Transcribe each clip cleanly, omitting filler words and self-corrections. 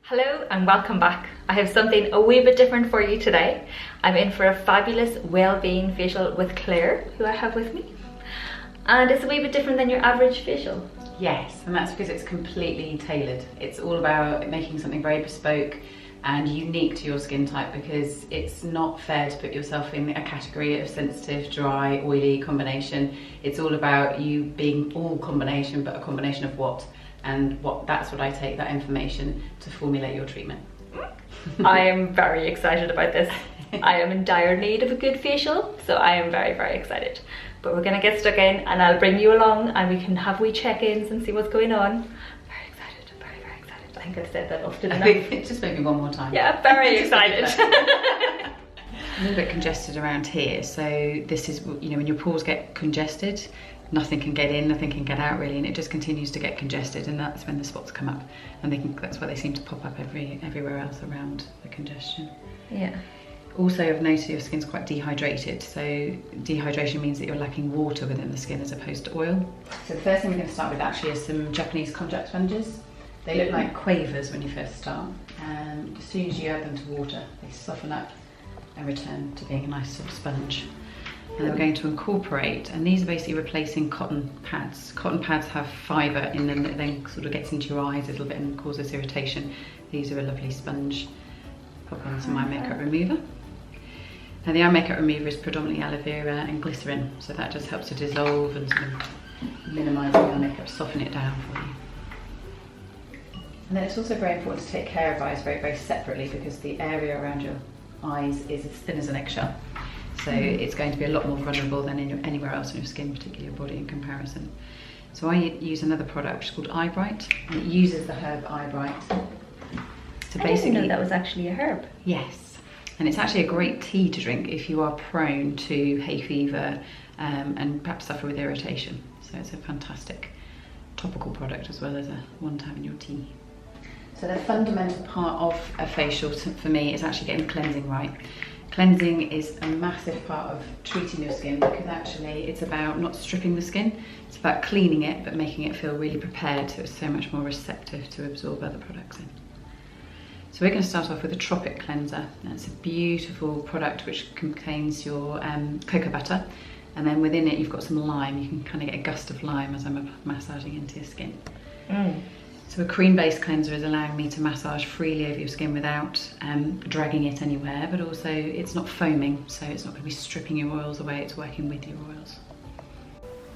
Hello and welcome back. I have something a wee bit different for you today. I'm in for a fabulous Wellbeing Facial with Claire, who I have with me. And it's a wee bit different than your average facial. Yes, and that's because it's completely tailored. It's all about making something very bespoke and unique to your skin type, because it's not fair to put yourself in a category of sensitive, dry, oily combination. It's all about you being all combination, but a combination of what? And that's what I take that information to formulate your treatment. I am very excited about this. I am in dire need of a good facial, so I am very, very excited. But we're gonna get stuck in and I'll bring you along and we can have wee check-ins and see what's going on. Very excited, very, very excited. I think I've said that often enough. Just maybe one more time. Yeah, very excited. A little bit congested around here, so this is, you know, when your pores get congested, nothing can get in, nothing can get out really, and it just continues to get congested, and that's when the spots come up, and that's why they seem to pop up everywhere else around the congestion. Yeah. Also, I've noticed your skin's quite dehydrated, so dehydration means that you're lacking water within the skin as opposed to oil. So the first thing we're going to start with actually is some Japanese contact sponges. They look like quavers when you first start, and as soon as you add them to water, they soften up and return to being a nice sort of sponge. And then we're going to incorporate, and these are basically replacing cotton pads. Cotton pads have fibre in them that then sort of gets into your eyes a little bit and causes irritation. These are a lovely sponge. Pop on some eye makeup remover. Now the eye makeup remover is predominantly aloe vera and glycerin, so that just helps to dissolve and sort of minimise your makeup, soften it down for you. And then it's also very important to take care of eyes very, very separately, because the area around your eyes is as thin as an eggshell. So it's going to be a lot more vulnerable than anywhere else in your skin, particularly your body in comparison. So I use another product which is called Eye Bright, and it uses the herb Eye Bright to I didn't know that was actually a herb. Yes, and it's actually a great tea to drink if you are prone to hay fever and perhaps suffer with irritation. So it's a fantastic topical product as well as one to have in your tea. So the fundamental part of a facial for me is actually getting cleansing right. Cleansing is a massive part of treating your skin, because actually it's about not stripping the skin, it's about cleaning it but making it feel really prepared, so it's so much more receptive to absorb other products in. So we're going to start off with a Tropic Cleanser, and it's a beautiful product which contains your cocoa butter, and then within it you've got some lime. You can kind of get a gust of lime as I'm massaging into your skin. So a cream-based cleanser is allowing me to massage freely over your skin without dragging it anywhere, but also it's not foaming, so it's not going to be stripping your oils away, it's working with your oils.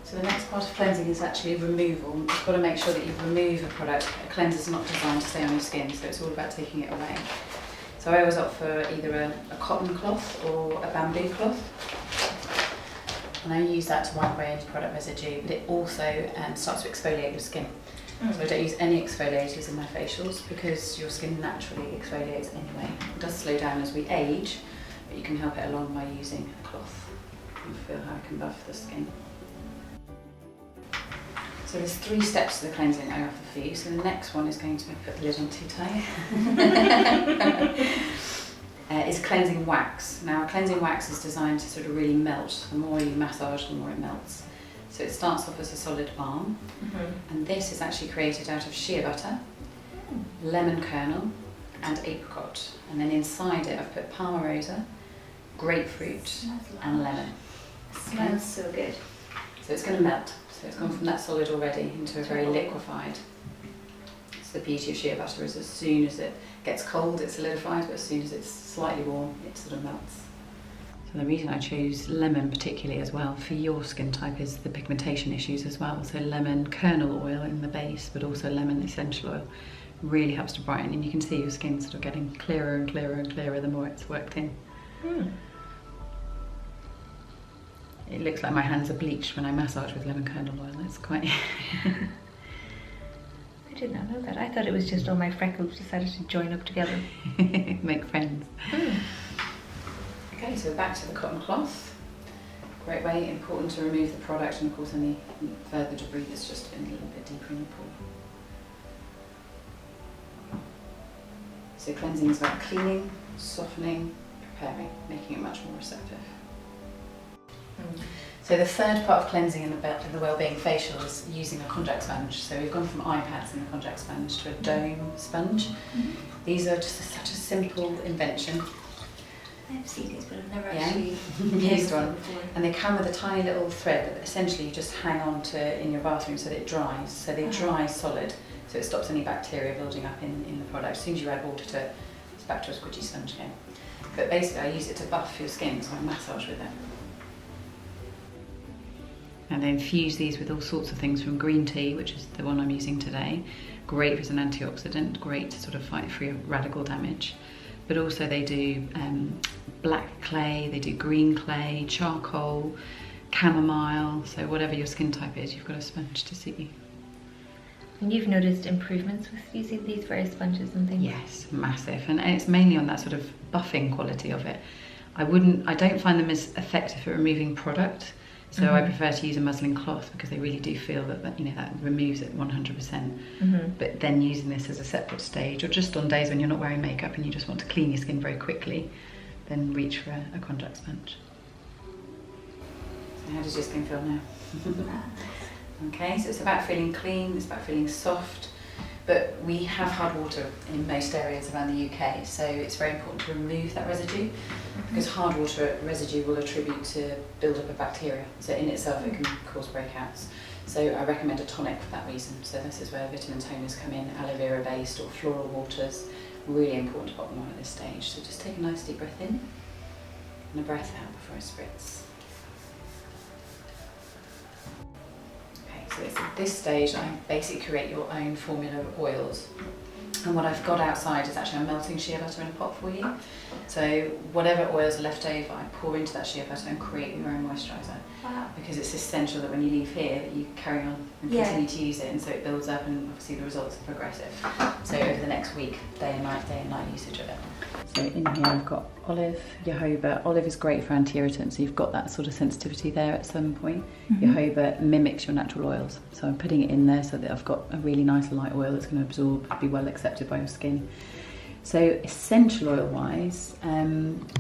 So the next part of cleansing is actually removal. You've got to make sure that you remove a product. A cleanser is not designed to stay on your skin, so it's all about taking it away. So I always opt for either a cotton cloth or a bamboo cloth. And I use that to wipe away any product residue, but it also starts to exfoliate your skin. So I don't use any exfoliators in my facials, because your skin naturally exfoliates anyway. It does slow down as we age, but you can help it along by using a cloth. You feel how it can buff the skin. So there's 3 steps to the cleansing I offer for you. So the next one is going to put the lid on too tight. Is cleansing wax. Now cleansing wax is designed to sort of really melt. The more you massage, the more it melts. So it starts off as a solid balm, and this is actually created out of shea butter, lemon kernel and apricot, and then inside it I've put palmarosa, grapefruit and lemon. It smells so good. So it's going to melt, so it's gone from that solid already into a very liquefied. So the beauty of shea butter is as soon as it gets cold it solidifies, but as soon as it's slightly warm it sort of melts. So the reason I chose lemon particularly as well for your skin type is the pigmentation issues as well. So lemon kernel oil in the base, but also lemon essential oil really helps to brighten, and you can see your skin sort of getting clearer and clearer and clearer the more it's worked in. It looks like my hands are bleached when I massage with lemon kernel oil. It's quite... I did not know that. I thought it was just all my freckles decided to join up together. Make friends. Okay, so back to the cotton cloth. Great way, important to remove the product, and of course any further debris that's just been a little bit deeper in the pore. So cleansing is about cleaning, softening, preparing, making it much more receptive. So So the third part of cleansing in the Wellbeing Facial is using a contact sponge. So we've gone from eye pads and a contact sponge to a dome sponge. These are just such a simple invention. I've seen these, but I've never actually used one. And they come with a tiny little thread that essentially you just hang on to in your bathroom so that it dries. So they dry solid, so it stops any bacteria building up in the product. As soon as you add water to it, it's back to a squidgy sponge again. But basically I use it to buff your skin, so I massage with it. And they infuse these with all sorts of things, from green tea, which is the one I'm using today, great as an antioxidant, great to sort of fight free radical damage. But also they do black clay, they do green clay, charcoal, chamomile, so whatever your skin type is, you've got a sponge to suit you. And you've noticed improvements with using these various sponges and things? Yes, massive, and it's mainly on that sort of buffing quality of it. I don't find them as effective at removing product. So I prefer to use a muslin cloth because they really do feel that that removes it 100%. But then using this as a separate stage, or just on days when you're not wearing makeup and you just want to clean your skin very quickly, then reach for a contact sponge. So how does your skin feel now? Okay, so it's about feeling clean, it's about feeling soft, but we have hard water in most areas around the UK, so it's very important to remove that residue, because hard water residue will attribute to build-up of bacteria, so in itself it can cause breakouts. So I recommend a tonic for that reason. So this is where vitamin toners come in, aloe vera based or floral waters. Really important to pop them on at this stage. So just take a nice deep breath in and a breath out before I spritz. So it's at this stage I basically create your own formula of oils. And what I've got outside is actually I'm melting shea butter in a pot for you. So whatever oils are left over, I pour into that shea butter and create your own moisturiser. Wow. Because it's essential that when you leave here that you carry on and continue to use it, and so it builds up, and obviously the results are progressive. So over the next week, day and night usage of it. So in here I've got olive, jojoba. Olive is great for anti-irritant, so you've got that sort of sensitivity there at some point. Jojoba mimics your natural oils, so I'm putting it in there so that I've got a really nice light oil that's going to absorb, be well accepted by your skin. So essential oil wise,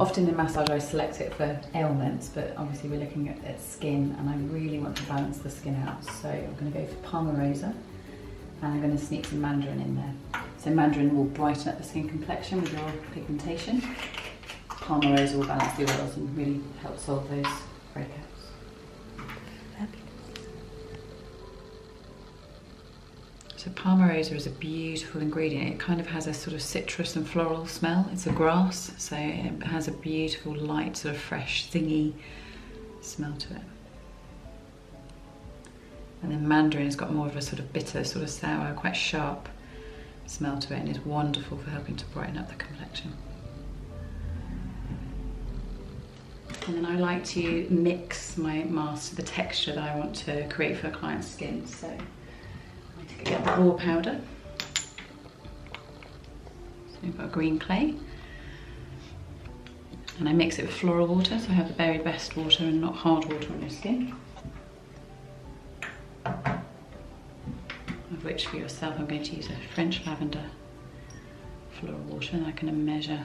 often in massage I select it for ailments, but obviously we're looking at skin, and I really want to balance the skin out. So I'm going to go for Palmarosa, and I'm going to sneak some mandarin in there. So mandarin will brighten up the skin complexion with your pigmentation. Palmarosa will balance the oils and really help solve those breakouts. So Palmarosa is a beautiful ingredient. It kind of has a sort of citrus and floral smell. It's a grass, so it has a beautiful light, sort of fresh, zingy smell to it. And then mandarin has got more of a sort of bitter, sort of sour, quite sharp smell to it, and is wonderful for helping to brighten up the complexion. And then I like to mix my mask to the texture that I want to create for a client's skin. So I get the raw powder. So we've got green clay. And I mix it with floral water, so I have the very best water and not hard water on your skin. Of which for yourself I'm going to use a French lavender floral water, and I can measure.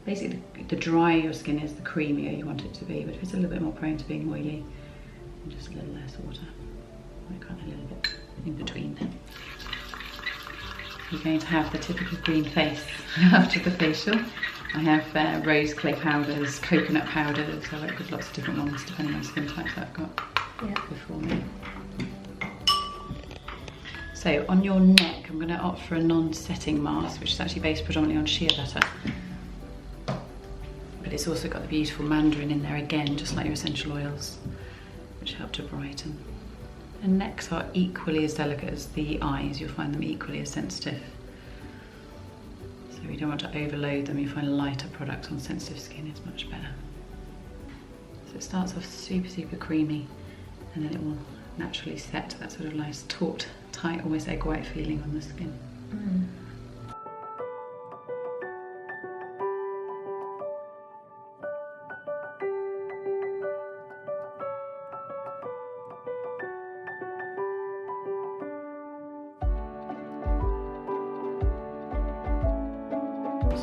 Basically, the drier your skin is, the creamier you want it to be, but if it's a little bit more prone to being oily, just a little less water. I can't, a little bit in between there. You're going to have the typical green face after the facial. I have rose clay powders, coconut powders, I work with lots of different ones depending on skin types that I've got before me. So on your neck, I'm going to opt for a non-setting mask, which is actually based predominantly on shea butter. But it's also got the beautiful mandarin in there again, just like your essential oils, which help to brighten. And necks are equally as delicate as the eyes. You'll find them equally as sensitive. So you don't want to overload them. You find lighter products on sensitive skin is much better. So it starts off super, super creamy, and then it will naturally set to that sort of nice taut, tight, almost egg white feeling on the skin.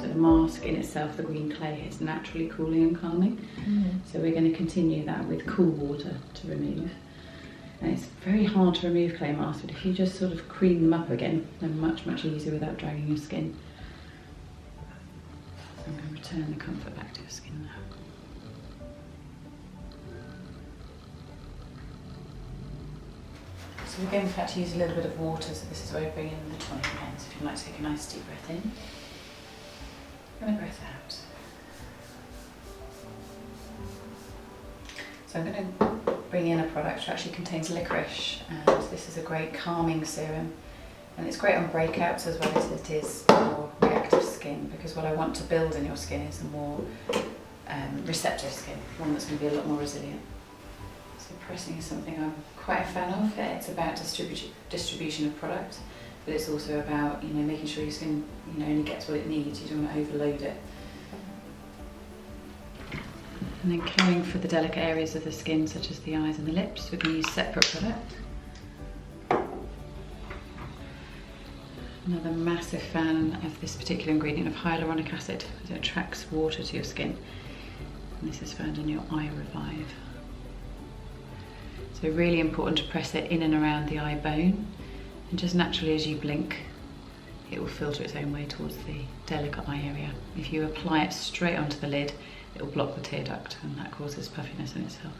So the mask in itself, the green clay, is naturally cooling and calming. So we're going to continue that with cool water to remove. And it's very hard to remove clay masks, but if you just sort of cream them up again, they're much, much easier without dragging your skin. So I'm going to return the comfort back to your skin now. So we're going to use a little bit of water, so this is where we bring in the tonic again. So if you'd like to take a nice deep breath in and a breath out. So I'm going to bring in a product which actually contains licorice, and this is a great calming serum, and it's great on breakouts as well as it is for reactive skin, because what I want to build in your skin is a more receptive skin, one that's going to be a lot more resilient. So pressing is something I'm quite a fan of. It's about distribution of product, but it's also about, you know, making sure your skin, you know, only gets what it needs. You don't want to overload it. And then caring for the delicate areas of the skin, such as the eyes and the lips, we're going to use separate product. Another massive fan of this particular ingredient of hyaluronic acid. It attracts water to your skin. And this is found in your Eye Revive. So really important to press it in and around the eye bone, and just naturally as you blink it will filter its own way towards the delicate eye area. If you apply it straight onto the lid, it will block the tear duct, and that causes puffiness in itself.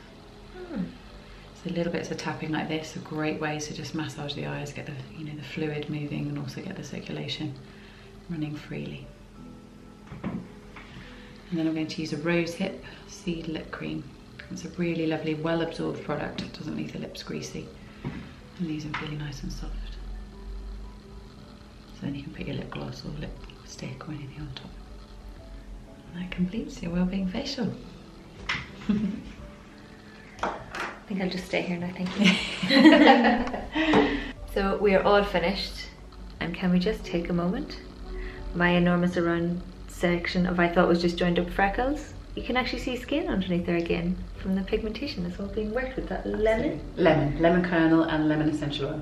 So little bits of tapping like this are great ways to just massage the eyes, get the, you know, the fluid moving, and also get the circulation running freely. And then I'm going to use a rosehip seed lip cream. It's a really lovely, well-absorbed product. It doesn't leave the lips greasy, and leaves them really nice and soft. So then you can put your lip gloss or lip stick or anything on top. And that completes your Wellbeing Facial. I think I'll just stay here now, thank you. So we are all finished, and can we just take a moment? My enormous around section of I thought was just joined up freckles, you can actually see skin underneath there again from the pigmentation. It's all being worked with that lemon. Lemon kernel and lemon essential oil.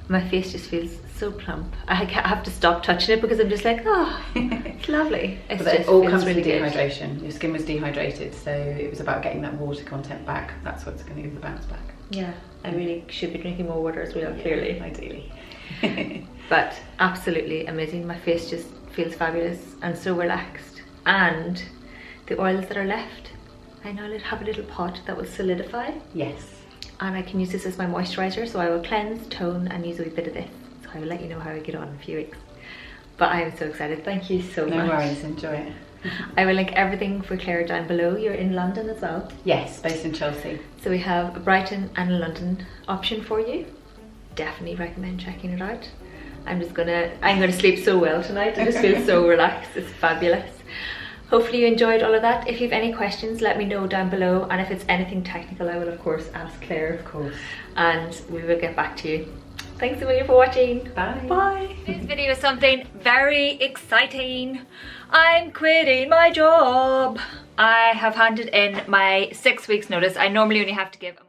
My face just feels so plump. I have to stop touching it because I'm just like, oh, it's lovely. It all comes from dehydration. Your skin was dehydrated, so it was about getting that water content back. That's what's going to give the bounce back. Yeah, I really should be drinking more water as well, clearly. Ideally. But absolutely amazing. My face just feels fabulous and so relaxed. And the oils that are left, I know I'll have a little pot that will solidify. Yes. And I can use this as my moisturiser, so I will cleanse, tone, and use a wee bit of this. So I will let you know how I get on in a few weeks. But I am so excited. Thank you so much. No worries, enjoy it. I will link everything for Claire down below. You're in London as well? Yes, based in Chelsea. So we have a Brighton and a London option for you. Definitely recommend checking it out. I'm gonna sleep so well tonight. I just feel so relaxed. It's fabulous. Hopefully you enjoyed all of that. If you have any questions, let me know down below. And if it's anything technical, I will of course ask Claire. Of course. And we will get back to you. Thanks a million for watching. Bye. Bye. This video is something very exciting. I'm quitting my job. I have handed in my 6 weeks notice. I normally only have to give a month.